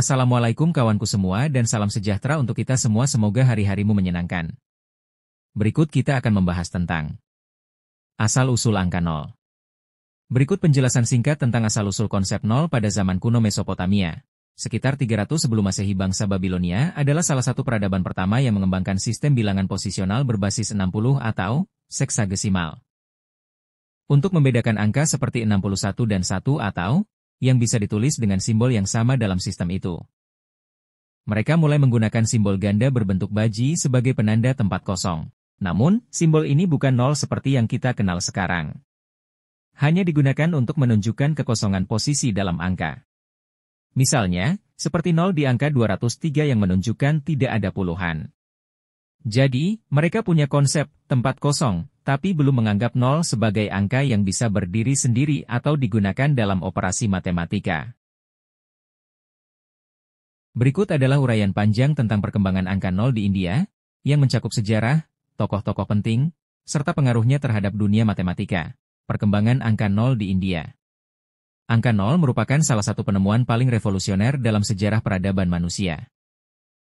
Assalamualaikum kawanku semua dan salam sejahtera untuk kita semua, semoga hari-harimu menyenangkan. Berikut kita akan membahas tentang asal-usul angka 0. Berikut penjelasan singkat tentang asal-usul konsep 0 pada zaman kuno Mesopotamia. Sekitar 300 sebelum Masehi, bangsa Babilonia adalah salah satu peradaban pertama yang mengembangkan sistem bilangan posisional berbasis 60 atau seksagesimal. Untuk membedakan angka seperti 61 dan 1 atau yang bisa ditulis dengan simbol yang sama dalam sistem itu, mereka mulai menggunakan simbol ganda berbentuk baji sebagai penanda tempat kosong. Namun, simbol ini bukan 0 seperti yang kita kenal sekarang. Hanya digunakan untuk menunjukkan kekosongan posisi dalam angka. Misalnya, seperti 0 di angka 203 yang menunjukkan tidak ada puluhan. Jadi, mereka punya konsep tempat kosong, tapi belum menganggap 0 sebagai angka yang bisa berdiri sendiri atau digunakan dalam operasi matematika. Berikut adalah uraian panjang tentang perkembangan angka 0 di India, yang mencakup sejarah, tokoh-tokoh penting, serta pengaruhnya terhadap dunia matematika. Perkembangan angka 0 di India. Angka 0 merupakan salah satu penemuan paling revolusioner dalam sejarah peradaban manusia.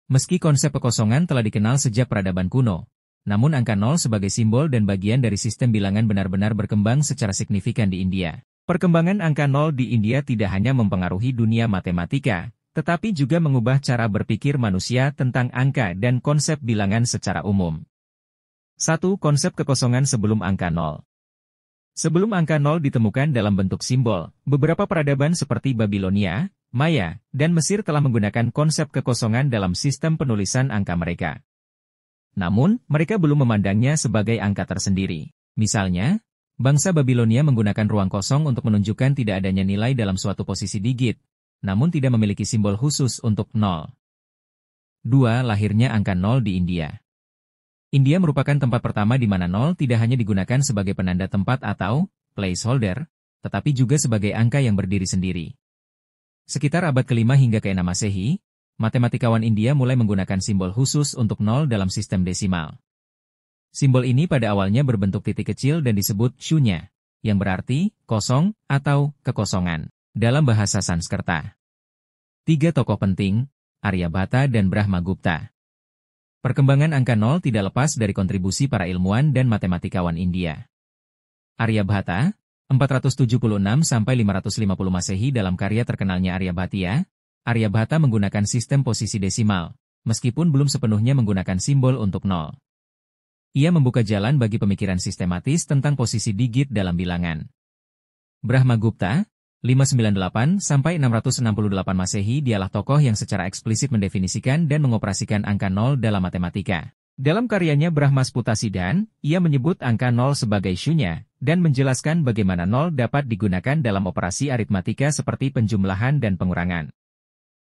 Meski konsep kekosongan telah dikenal sejak peradaban kuno, namun angka 0 sebagai simbol dan bagian dari sistem bilangan benar-benar berkembang secara signifikan di India. Perkembangan angka 0 di India tidak hanya mempengaruhi dunia matematika, tetapi juga mengubah cara berpikir manusia tentang angka dan konsep bilangan secara umum. 1. Konsep kekosongan sebelum angka 0. Sebelum angka 0 ditemukan dalam bentuk simbol, beberapa peradaban seperti Babilonia, Maya, dan Mesir telah menggunakan konsep kekosongan dalam sistem penulisan angka mereka. Namun, mereka belum memandangnya sebagai angka tersendiri. Misalnya, bangsa Babilonia menggunakan ruang kosong untuk menunjukkan tidak adanya nilai dalam suatu posisi digit, namun tidak memiliki simbol khusus untuk 0. 2. Lahirnya angka 0 di India. India merupakan tempat pertama di mana 0 tidak hanya digunakan sebagai penanda tempat atau placeholder, tetapi juga sebagai angka yang berdiri sendiri. Sekitar abad ke-5 hingga ke-6 Masehi, matematikawan India mulai menggunakan simbol khusus untuk 0 dalam sistem desimal. Simbol ini pada awalnya berbentuk titik kecil dan disebut shunya, yang berarti kosong atau kekosongan dalam bahasa Sanskerta. 3 tokoh penting, Aryabhata dan Brahmagupta. Perkembangan angka 0 tidak lepas dari kontribusi para ilmuwan dan matematikawan India. Aryabhata, 476–550 Masehi, dalam karya terkenalnya Aryabhatiya, Aryabhata menggunakan sistem posisi desimal, meskipun belum sepenuhnya menggunakan simbol untuk 0. Ia membuka jalan bagi pemikiran sistematis tentang posisi digit dalam bilangan. Brahmagupta, 598–668 Masehi, dialah tokoh yang secara eksplisit mendefinisikan dan mengoperasikan angka 0 dalam matematika. Dalam karyanya Brahmasputasiddhan, ia menyebut angka 0 sebagai shunya, dan menjelaskan bagaimana 0 dapat digunakan dalam operasi aritmatika seperti penjumlahan dan pengurangan.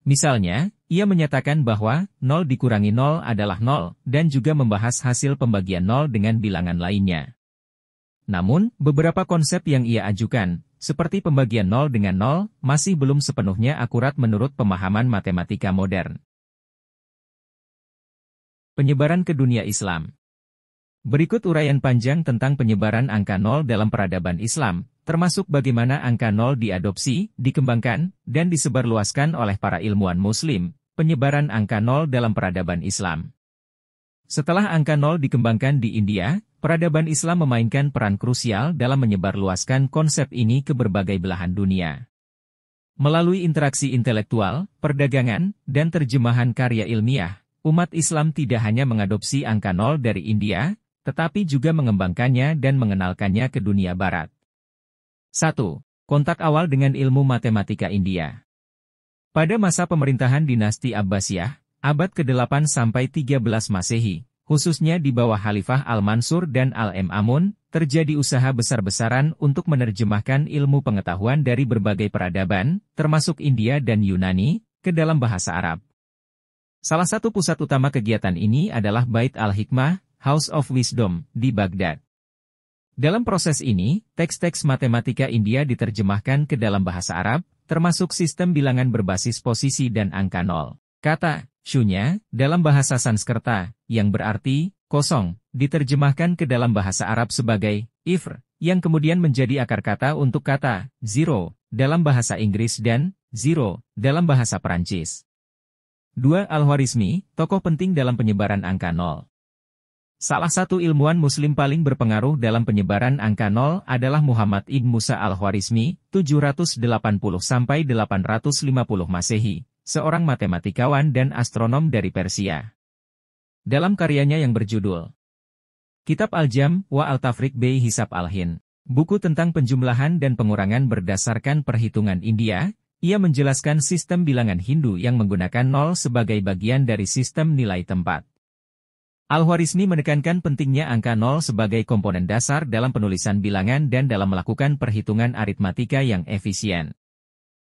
Misalnya, ia menyatakan bahwa 0 dikurangi 0 adalah 0, dan juga membahas hasil pembagian 0 dengan bilangan lainnya. Namun, beberapa konsep yang ia ajukan, seperti pembagian 0 dengan 0, masih belum sepenuhnya akurat menurut pemahaman matematika modern. Penyebaran ke dunia Islam. Berikut uraian panjang tentang penyebaran angka 0 dalam peradaban Islam, termasuk bagaimana angka 0 diadopsi, dikembangkan, dan disebarluaskan oleh para ilmuwan Muslim. Penyebaran angka 0 dalam peradaban Islam. Setelah angka 0 dikembangkan di India, peradaban Islam memainkan peran krusial dalam menyebarluaskan konsep ini ke berbagai belahan dunia. Melalui interaksi intelektual, perdagangan, dan terjemahan karya ilmiah, umat Islam tidak hanya mengadopsi angka 0 dari India, tetapi juga mengembangkannya dan mengenalkannya ke dunia barat. 1. Kontak awal dengan ilmu matematika India. Pada masa pemerintahan dinasti Abbasiyah, abad ke-8 sampai 13 Masehi, khususnya di bawah Khalifah Al-Mansur dan Al-Ma'mun, terjadi usaha besar-besaran untuk menerjemahkan ilmu pengetahuan dari berbagai peradaban, termasuk India dan Yunani, ke dalam bahasa Arab. Salah satu pusat utama kegiatan ini adalah Bait al-Hikmah, House of Wisdom, di Baghdad. Dalam proses ini, teks-teks matematika India diterjemahkan ke dalam bahasa Arab, termasuk sistem bilangan berbasis posisi dan angka 0. Kata shunya dalam bahasa Sanskerta, yang berarti kosong, diterjemahkan ke dalam bahasa Arab sebagai ifr, yang kemudian menjadi akar kata untuk kata zero dalam bahasa Inggris dan zero, dalam bahasa Perancis. 2. Al-Khwarizmi, tokoh penting dalam penyebaran angka nol. Salah satu ilmuwan Muslim paling berpengaruh dalam penyebaran angka nol adalah Muhammad ibn Musa Al-Khwarizmi, 780–850 Masehi, seorang matematikawan dan astronom dari Persia. Dalam karyanya yang berjudul Kitab Al-Jam wa Al-Tafriq bi Hisab Al-Hind, buku tentang penjumlahan dan pengurangan berdasarkan perhitungan India, ia menjelaskan sistem bilangan Hindu yang menggunakan nol sebagai bagian dari sistem nilai tempat. Al-Khwarizmi menekankan pentingnya angka nol sebagai komponen dasar dalam penulisan bilangan dan dalam melakukan perhitungan aritmatika yang efisien.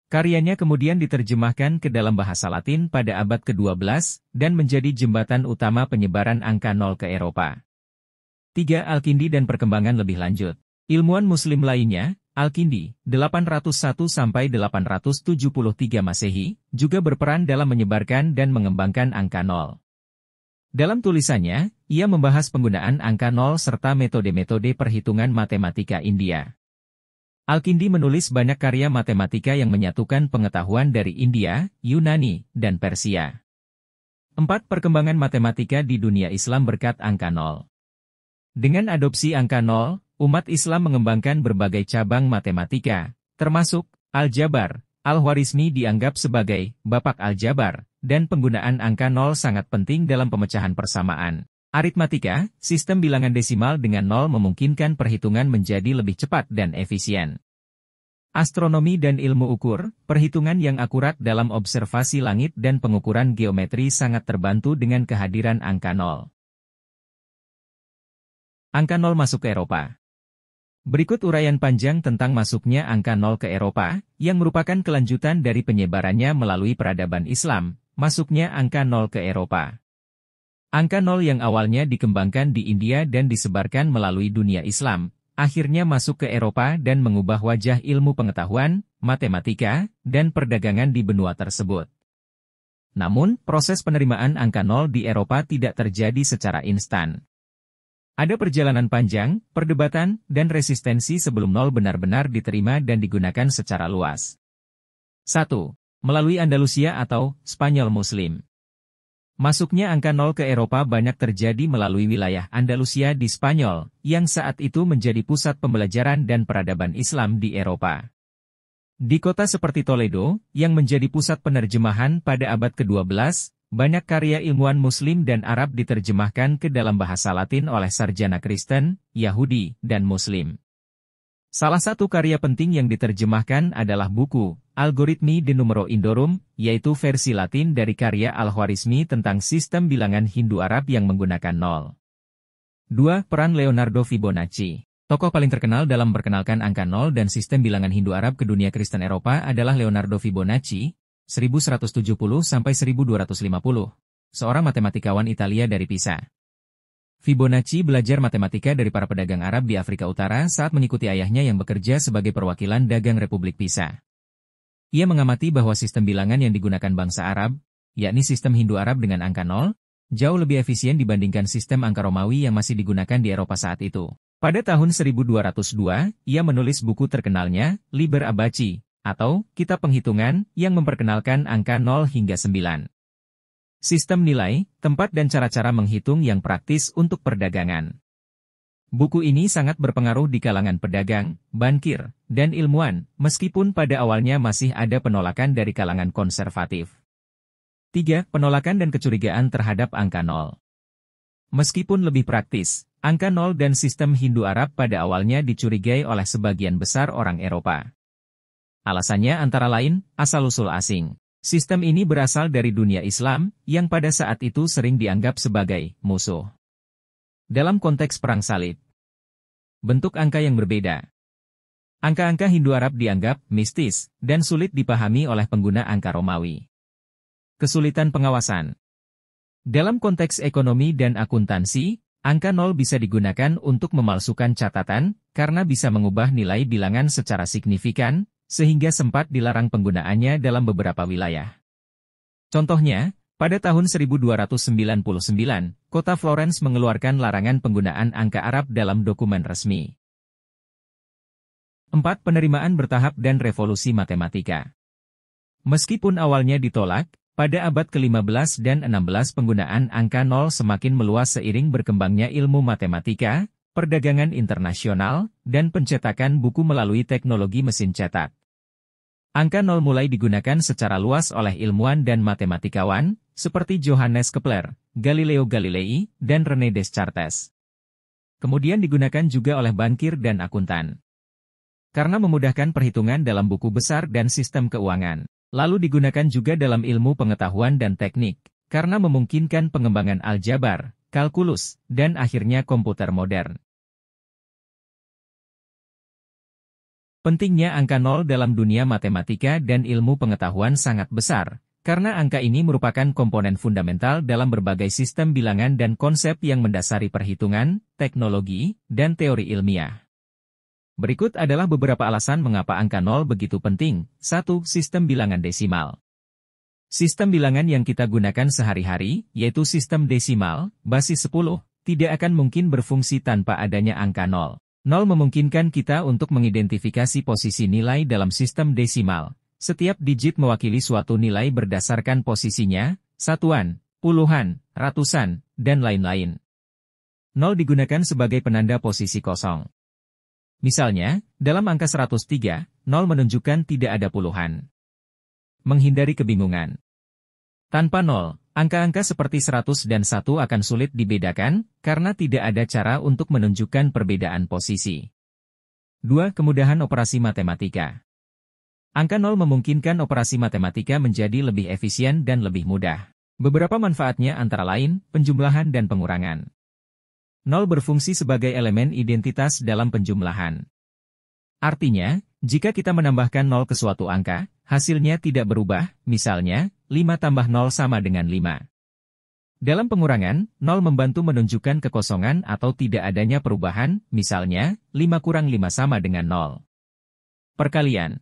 Karyanya kemudian diterjemahkan ke dalam bahasa Latin pada abad ke-12 dan menjadi jembatan utama penyebaran angka nol ke Eropa. 3. Al-Kindi dan perkembangan lebih lanjut. Ilmuwan Muslim lainnya, Al-Kindi, 801–873 Masehi, juga berperan dalam menyebarkan dan mengembangkan angka nol. Dalam tulisannya, ia membahas penggunaan angka nol serta metode-metode perhitungan matematika India. Al-Kindi menulis banyak karya matematika yang menyatukan pengetahuan dari India, Yunani, dan Persia. 4. Perkembangan matematika di dunia Islam berkat angka nol. Dengan adopsi angka nol, umat Islam mengembangkan berbagai cabang matematika, termasuk Al-Jabar. Al-Khwarizmi dianggap sebagai bapak Al-Jabar, dan penggunaan angka nol sangat penting dalam pemecahan persamaan. Aritmatika, sistem bilangan desimal dengan nol memungkinkan perhitungan menjadi lebih cepat dan efisien. Astronomi dan ilmu ukur, perhitungan yang akurat dalam observasi langit dan pengukuran geometri sangat terbantu dengan kehadiran angka nol. Angka nol masuk ke Eropa. Berikut uraian panjang tentang masuknya angka nol ke Eropa, yang merupakan kelanjutan dari penyebarannya melalui peradaban Islam, masuknya angka nol ke Eropa. Angka nol yang awalnya dikembangkan di India dan disebarkan melalui dunia Islam, akhirnya masuk ke Eropa dan mengubah wajah ilmu pengetahuan, matematika, dan perdagangan di benua tersebut. Namun, proses penerimaan angka nol di Eropa tidak terjadi secara instan. Ada perjalanan panjang, perdebatan, dan resistensi sebelum nol benar-benar diterima dan digunakan secara luas. 1. Melalui Andalusia atau Spanyol Muslim. Masuknya angka nol ke Eropa banyak terjadi melalui wilayah Andalusia di Spanyol, yang saat itu menjadi pusat pembelajaran dan peradaban Islam di Eropa. Di kota seperti Toledo, yang menjadi pusat penerjemahan pada abad ke-12, banyak karya ilmuwan Muslim dan Arab diterjemahkan ke dalam bahasa Latin oleh sarjana Kristen, Yahudi, dan Muslim. Salah satu karya penting yang diterjemahkan adalah buku Algoritmi de Numero Indorum, yaitu versi Latin dari karya Al-Khwarizmi tentang sistem bilangan Hindu-Arab yang menggunakan nol. 2. Peran Leonardo Fibonacci. Tokoh paling terkenal dalam memperkenalkan angka nol dan sistem bilangan Hindu-Arab ke dunia Kristen Eropa adalah Leonardo Fibonacci, 1170–1250, seorang matematikawan Italia dari Pisa. Fibonacci belajar matematika dari para pedagang Arab di Afrika Utara saat mengikuti ayahnya yang bekerja sebagai perwakilan dagang Republik Pisa. Ia mengamati bahwa sistem bilangan yang digunakan bangsa Arab, yakni sistem Hindu-Arab dengan angka nol, jauh lebih efisien dibandingkan sistem angka Romawi yang masih digunakan di Eropa saat itu. Pada tahun 1202, ia menulis buku terkenalnya, Liber Abaci, atau Kitab Penghitungan, yang memperkenalkan angka 0 hingga 9. Sistem nilai, tempat dan cara-cara menghitung yang praktis untuk perdagangan. Buku ini sangat berpengaruh di kalangan pedagang, bankir, dan ilmuwan, meskipun pada awalnya masih ada penolakan dari kalangan konservatif. 3. Penolakan dan kecurigaan terhadap angka 0. Meskipun lebih praktis, angka 0 dan sistem Hindu-Arab pada awalnya dicurigai oleh sebagian besar orang Eropa. Alasannya antara lain, asal-usul asing. Sistem ini berasal dari dunia Islam, yang pada saat itu sering dianggap sebagai musuh. Dalam konteks Perang Salib. Bentuk angka yang berbeda. Angka-angka Hindu-Arab dianggap mistis, dan sulit dipahami oleh pengguna angka Romawi. Kesulitan pengawasan. Dalam konteks ekonomi dan akuntansi, angka 0 bisa digunakan untuk memalsukan catatan, karena bisa mengubah nilai bilangan secara signifikan, sehingga sempat dilarang penggunaannya dalam beberapa wilayah. Contohnya, pada tahun 1299, kota Florence mengeluarkan larangan penggunaan angka Arab dalam dokumen resmi. 4. Penerimaan bertahap dan revolusi matematika. Meskipun awalnya ditolak, pada abad ke-15 dan 16 penggunaan angka nol semakin meluas seiring berkembangnya ilmu matematika, perdagangan internasional, dan pencetakan buku melalui teknologi mesin cetak. Angka nol mulai digunakan secara luas oleh ilmuwan dan matematikawan, seperti Johannes Kepler, Galileo Galilei, dan René Descartes. Kemudian digunakan juga oleh bankir dan akuntan. Karena memudahkan perhitungan dalam buku besar dan sistem keuangan. Lalu digunakan juga dalam ilmu pengetahuan dan teknik, karena memungkinkan pengembangan aljabar, kalkulus, dan akhirnya komputer modern. Pentingnya angka nol dalam dunia matematika dan ilmu pengetahuan sangat besar, karena angka ini merupakan komponen fundamental dalam berbagai sistem bilangan dan konsep yang mendasari perhitungan, teknologi, dan teori ilmiah. Berikut adalah beberapa alasan mengapa angka nol begitu penting. 1. Sistem bilangan desimal. Sistem bilangan yang kita gunakan sehari-hari, yaitu sistem desimal, basis 10, tidak akan mungkin berfungsi tanpa adanya angka nol. Nol memungkinkan kita untuk mengidentifikasi posisi nilai dalam sistem desimal. Setiap digit mewakili suatu nilai berdasarkan posisinya, satuan, puluhan, ratusan, dan lain-lain. Nol digunakan sebagai penanda posisi kosong. Misalnya, dalam angka 103, 0 menunjukkan tidak ada puluhan. Menghindari kebingungan. Tanpa 0, angka-angka seperti 100 dan 1 akan sulit dibedakan, karena tidak ada cara untuk menunjukkan perbedaan posisi. 2. Kemudahan operasi matematika. Angka 0 memungkinkan operasi matematika menjadi lebih efisien dan lebih mudah. Beberapa manfaatnya antara lain, penjumlahan dan pengurangan. 0 berfungsi sebagai elemen identitas dalam penjumlahan. Artinya, jika kita menambahkan 0 ke suatu angka, hasilnya tidak berubah, misalnya, 5 tambah 0 sama dengan 5. Dalam pengurangan, 0 membantu menunjukkan kekosongan atau tidak adanya perubahan, misalnya, 5 kurang 5 sama dengan 0. Perkalian.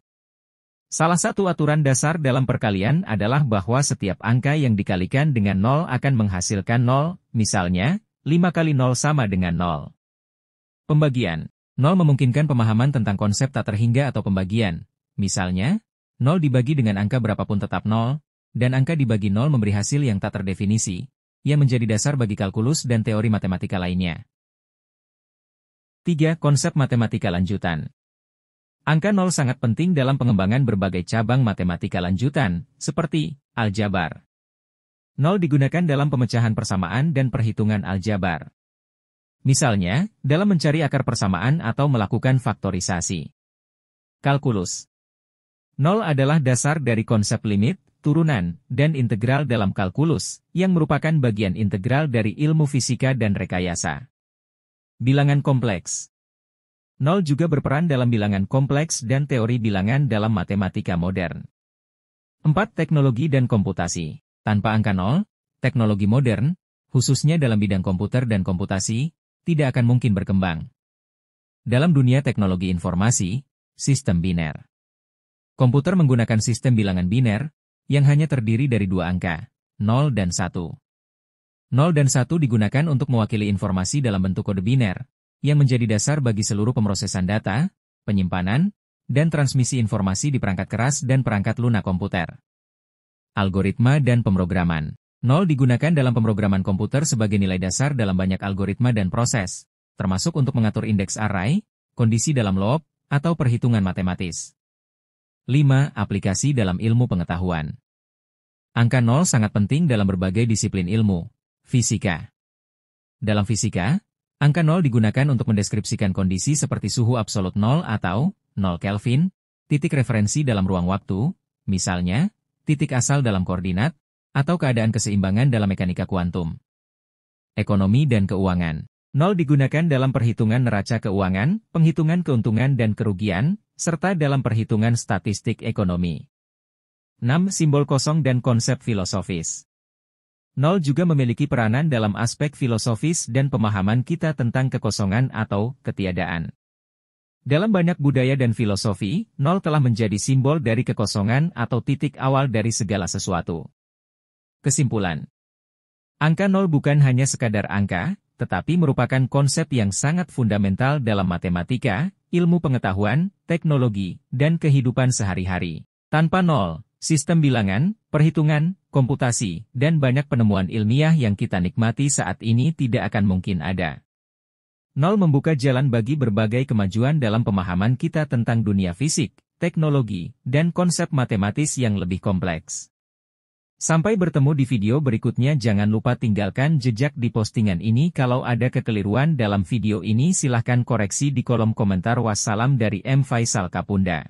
Salah satu aturan dasar dalam perkalian adalah bahwa setiap angka yang dikalikan dengan 0 akan menghasilkan 0, misalnya, 5 kali 0 sama dengan 0. Pembagian. 0 memungkinkan pemahaman tentang konsep tak terhingga atau pembagian. Misalnya, 0 dibagi dengan angka berapapun tetap 0, dan angka dibagi 0 memberi hasil yang tak terdefinisi, yang menjadi dasar bagi kalkulus dan teori matematika lainnya. 3. Konsep matematika lanjutan. Angka 0 sangat penting dalam pengembangan berbagai cabang matematika lanjutan, seperti aljabar. 0 digunakan dalam pemecahan persamaan dan perhitungan aljabar. Misalnya, dalam mencari akar persamaan atau melakukan faktorisasi. Kalkulus. 0 adalah dasar dari konsep limit, turunan, dan integral dalam kalkulus, yang merupakan bagian integral dari ilmu fisika dan rekayasa. Bilangan kompleks. 0 juga berperan dalam bilangan kompleks dan teori bilangan dalam matematika modern. 4. Teknologi dan komputasi. Tanpa angka 0, teknologi modern, khususnya dalam bidang komputer dan komputasi, tidak akan mungkin berkembang. Dalam dunia teknologi informasi, sistem biner. Komputer menggunakan sistem bilangan biner, yang hanya terdiri dari dua angka, 0 dan 1. 0 dan 1 digunakan untuk mewakili informasi dalam bentuk kode biner, yang menjadi dasar bagi seluruh pemrosesan data, penyimpanan, dan transmisi informasi di perangkat keras dan perangkat lunak komputer. Algoritma dan pemrograman. 0 digunakan dalam pemrograman komputer sebagai nilai dasar dalam banyak algoritma dan proses, termasuk untuk mengatur indeks array, kondisi dalam loop, atau perhitungan matematis. 5. Aplikasi dalam ilmu pengetahuan. Angka 0 sangat penting dalam berbagai disiplin ilmu. Fisika. Dalam fisika, angka 0 digunakan untuk mendeskripsikan kondisi seperti suhu absolut 0 atau 0 Kelvin, titik referensi dalam ruang waktu, misalnya, titik asal dalam koordinat, atau keadaan keseimbangan dalam mekanika kuantum. Ekonomi dan keuangan. 0 digunakan dalam perhitungan neraca keuangan, penghitungan keuntungan dan kerugian, serta dalam perhitungan statistik ekonomi. 6. Simbol kosong dan konsep filosofis. 0 juga memiliki peranan dalam aspek filosofis dan pemahaman kita tentang kekosongan atau ketiadaan. Dalam banyak budaya dan filosofi, 0 telah menjadi simbol dari kekosongan atau titik awal dari segala sesuatu. Kesimpulan. Angka 0 bukan hanya sekadar angka, tetapi merupakan konsep yang sangat fundamental dalam matematika, ilmu pengetahuan, teknologi, dan kehidupan sehari-hari. Tanpa 0, Sistem bilangan, perhitungan, komputasi, dan banyak penemuan ilmiah yang kita nikmati saat ini tidak akan mungkin ada. Nol membuka jalan bagi berbagai kemajuan dalam pemahaman kita tentang dunia fisik, teknologi, dan konsep matematis yang lebih kompleks. Sampai bertemu di video berikutnya, jangan lupa tinggalkan jejak di postingan ini. Kalau ada kekeliruan dalam video ini silahkan koreksi di kolom komentar. Wassalam dari M. Faisal Kapunda.